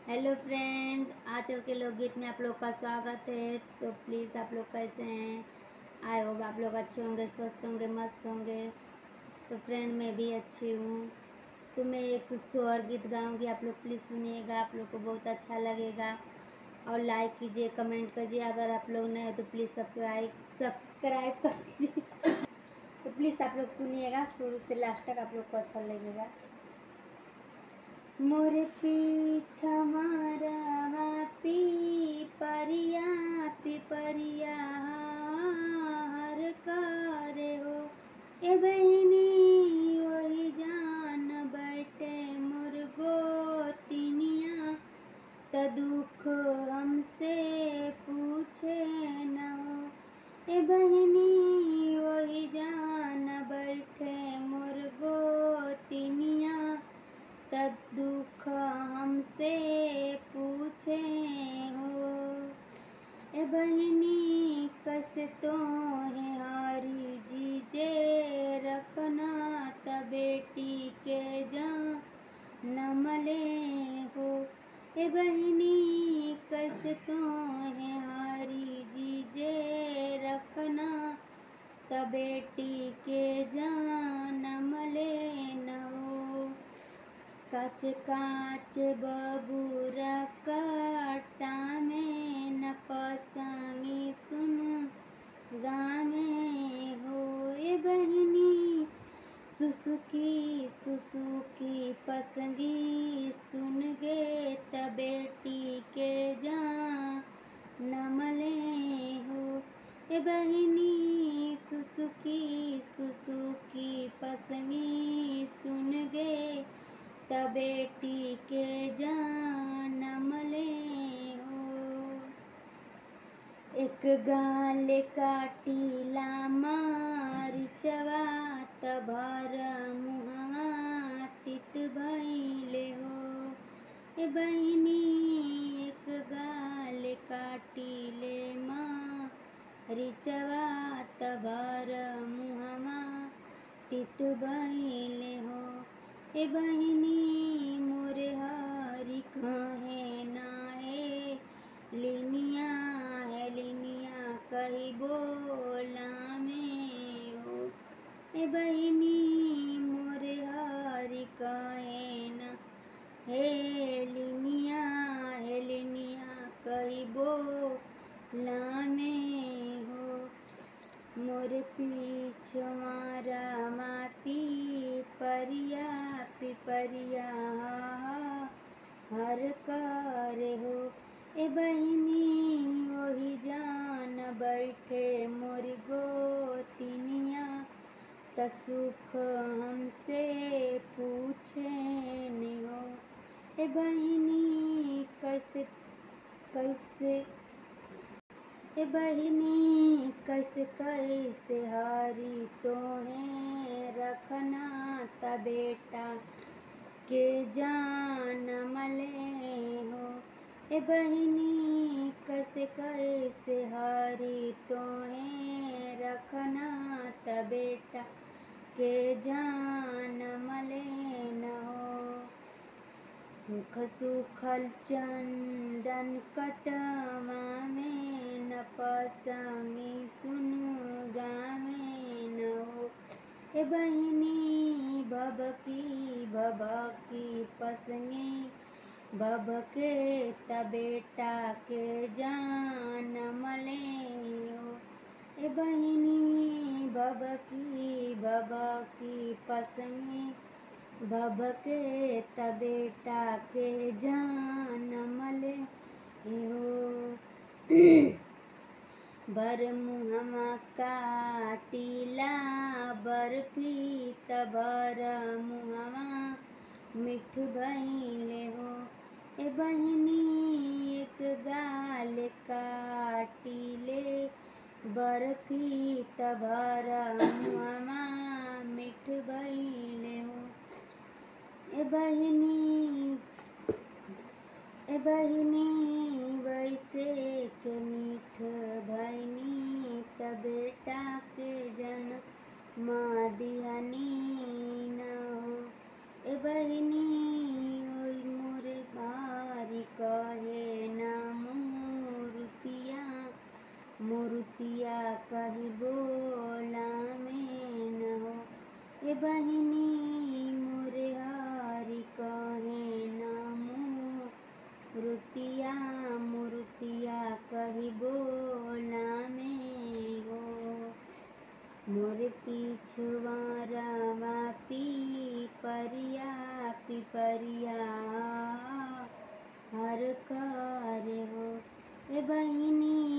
Hello friend, आजकल के लोकगीत में आप लोग का स्वागत है। तो प्लीज़ आप लोग कैसे हैं? आई होप आप लोग अच्छे होंगे, स्वस्थ होंगे, मस्त होंगे। तो फ्रेंड मैं भी अच्छी हूँ। तो मैं एक स्वर गीत गाऊँगी, आप लोग प्लीज़ सुनिएगा, आप लोग को बहुत अच्छा लगेगा। और लाइक कीजिए, कमेंट कीजिए। अगर आप लोग नए हो तो प्लीज़ सब्सक्राइब कर दीजिए। तो प्लीज़ आप लोग सुनिएगा, शुरू से लास्ट तक आप लोग को अच्छा लगेगा। मोरे पीछा मारवा पिपरिया हर करे हो। ए बहनी वही जान बैठे मोर गोतिनिया, त दुख हमसे पूछे न हो। ए बहनी वही जान बैठे मोर गोतिनिया, तब दुख हमसे पूछे हो। ए बहनी कैसे तो है हारी जीजे रखना, त बेटी के जन्म ले हो। ए बहनी कैसे तो है हारी जीजे रखना, त बेटी के जन्म ले न हो। काच काच बबूरा कट्टा में न पसंगी सुन गामे हो। ए बहनी सुसुकी पसंगी सुन गे, त बेटी के जन्म ले हो। ए बहनी सुसुकी पसंगी सुन गे, त बेटी के जन्म ले हो। एक गाल काटीला मारिचवा, त भर मुहवा तित भइले हो। ए बहनी एक गाल काटीले मारिचवा, त भर मुहवा तित भइले हो। ए बहनी मोरे हरी कहे नाहे लिनिया कही बोला में हो। ए बहनी मोरे हरी कहे ना हे लिनिया कही बोला में हो। मोरे पीछवारा मापी पिपरिया हर करे हो। ए बहनी वही जान बैठे मोरी गोतिनिया, त सुख हमसे पूछे न हो। ए बहनी कैसे ए बहनी कैसे हारी तो है रखना, त बेटा के जन्म ले हो। ए बहनी कैसे हारी तो है रखना, त बेटा के जन्म ले न हो। सुखल चंदन कटवा में न पसंगी सुन गामे न हो। ए बहनी भबकी पसंगी भबके, त बेटा के जन्म ले हो। ए बहनी भबकी पसंगी भबके, त बेटा के जन्म ले हो। बर मुहमा काटीला बर्फी, त भर मुहमा मिठ भइले हो। ए बहनी एक गाल काटीले बर्फी, त भर मुहमा मिठ भइले हो। ए बहनी वैसे के मीठ भैनी, त बेटा के जन्म दिहनी न हो। ए बहनी ओई मोरे भारी मोर पिछवारावा पिपरिया पिपरिया हर कर हो ए बहिनी